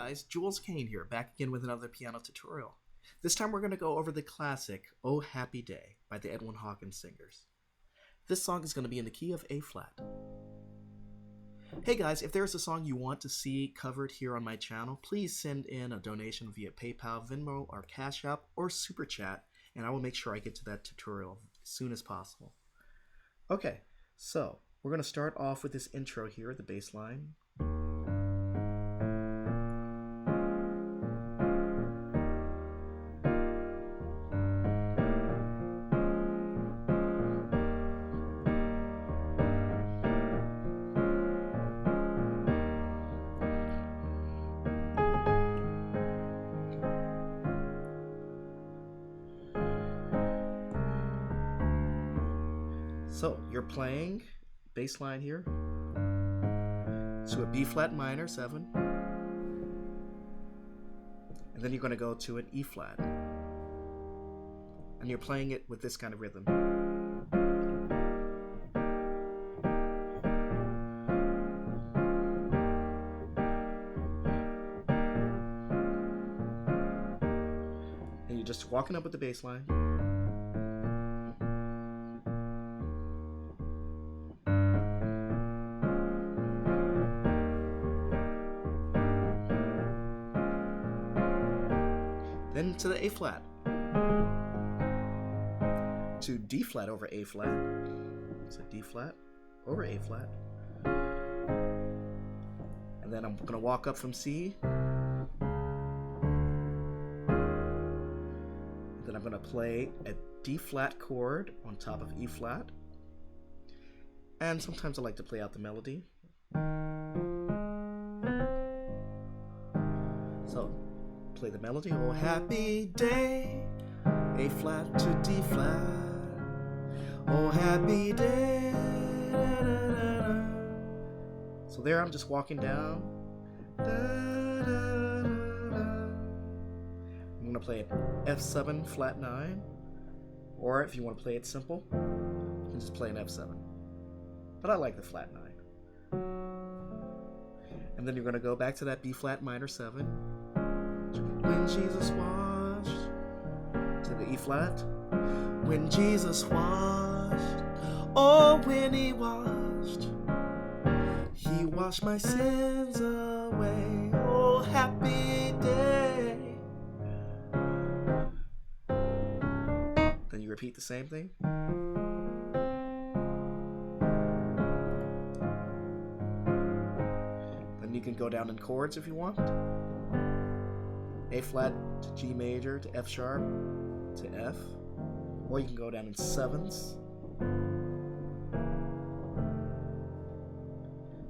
guys, Jules Kain here, back again with another piano tutorial. This time we're going to go over the classic Oh Happy Day by the Edwin Hawkins Singers. This song is going to be in the key of A flat. Hey guys, if there's a song you want to see covered here on my channel, please send in a donation via PayPal, Venmo, or Cash App, or Super Chat, and I will make sure I get to that tutorial as soon as possible. Okay, so we're going to start off with this intro here, the bass line. So you're playing bass line here to a B flat minor 7, and then you're going to go to an E flat, and you're playing it with this kind of rhythm. And you're just walking up with the bass line. Then to the A flat, to D flat over A flat, so D flat over A flat, and then I'm going to walk up from C, and then I'm going to play a D flat chord on top of E flat, and sometimes I like to play out the melody. So play the melody, oh happy day, A flat to D flat, oh happy day, da, da, da, da. So there I'm just walking down, da, da, da, da. I'm going to play an F7 flat 9, or if you want to play it simple, you can just play an F7, but I like the flat 9. And then you're going to go back to that B flat minor 7, when Jesus washed, to the E flat, when Jesus washed, oh when he washed my sins away, oh happy day. Then you repeat the same thing. Then you can go down in chords if you want. A flat to G major to F sharp to F, or you can go down in 7s,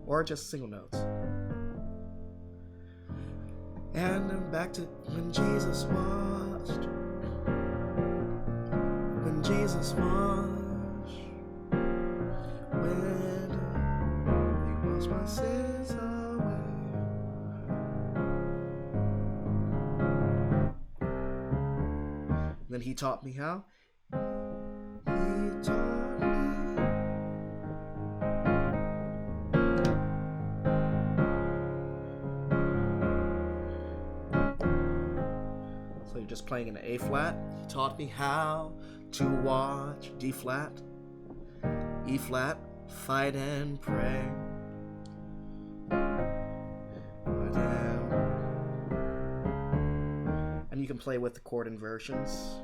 or just single notes. And then back to when Jesus washed, when Jesus washed, when he washed my sins away. Then he taught me how. He taught me. So you're just playing an A flat. He taught me how to watch D flat, E flat, fight and pray. And you can play with the chord inversions.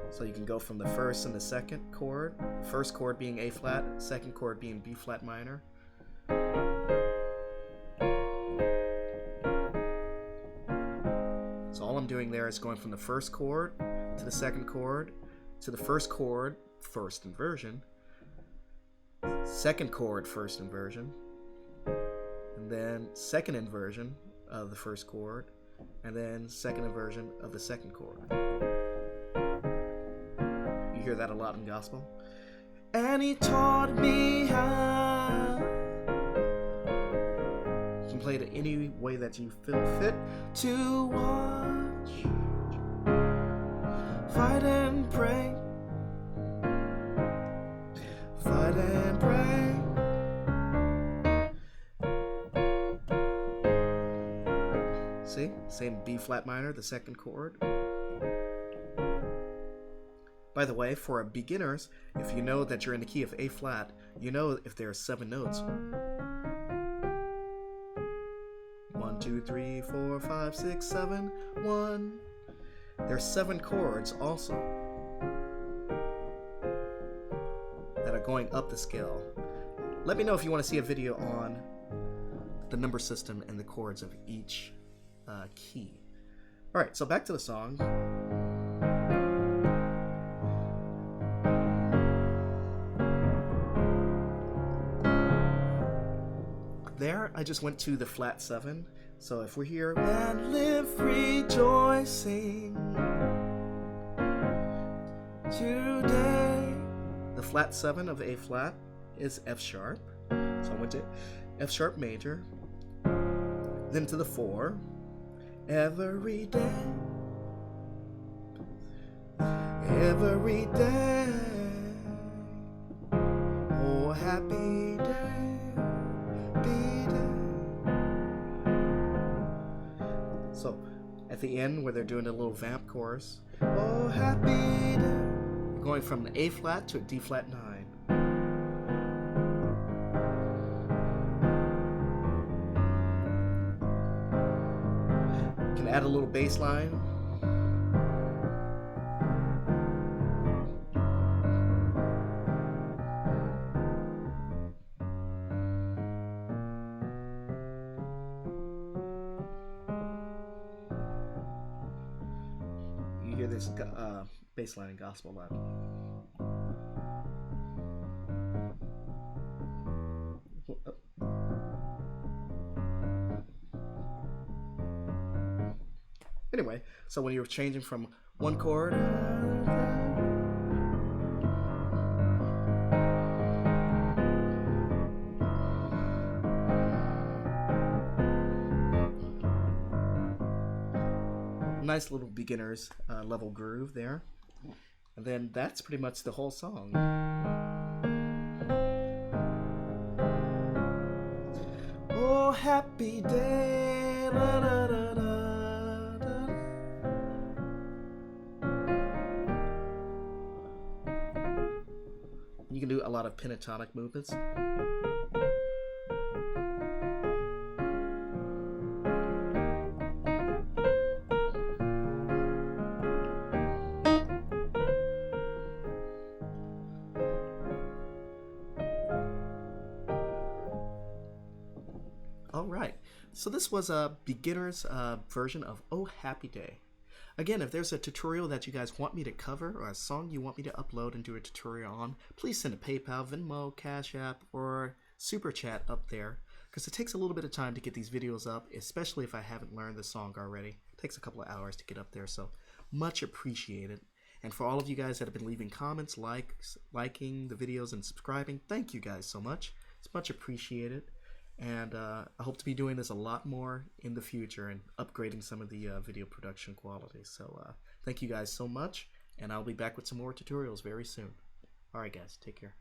So you can go from the first and the second chord. First chord being A flat, second chord being B flat minor. So all I'm doing there is going from the first chord to the second chord to the first chord, first inversion, second chord, first inversion, and then second inversion of the first chord, and then second inversion of the second chord. You hear that a lot in gospel. And he taught me how. You can play it any way that you feel fit to watch, fight and pray, fight and pray. Same B flat minor, the second chord. By the way, for beginners, if you know that you're in the key of A flat, you know if there are 7 notes. 1, 2, 3, 4, 5, 6, 7, 1. There's 7 chords also that are going up the scale. Let me know if you want to see a video on the number system and the chords of each key. All right, so back to the song. There, I just went to the flat 7. So if we're here and live rejoicing today, the flat 7 of A flat is F sharp. So I went to F sharp major, then to the 4, every day, every day, oh happy day, be day. So at the end where they're doing a little vamp chorus, oh happy day, you're going from an A flat to a D flat 9. Add a little bass line. You hear this bass line in gospel a lot. Anyway, so when you're changing from one chord, nice little beginner's level groove there. And then that's pretty much the whole song. Oh, happy day, la, da, da, da. You can do a lot of pentatonic movements. All right, so this was a beginner's version of Oh Happy Day. Again, if there's a tutorial that you guys want me to cover or a song you want me to upload and do a tutorial on, please send a PayPal, Venmo, Cash App, or Super Chat up there, because it takes a little bit of time to get these videos up, especially if I haven't learned the song already. It takes a couple of hours to get up there, so much appreciated. And for all of you guys that have been leaving comments, liking the videos, and subscribing, thank you guys so much. It's much appreciated. And I hope to be doing this a lot more in the future and upgrading some of the video production quality. So thank you guys so much, and I'll be back with some more tutorials very soon. Alright guys, take care.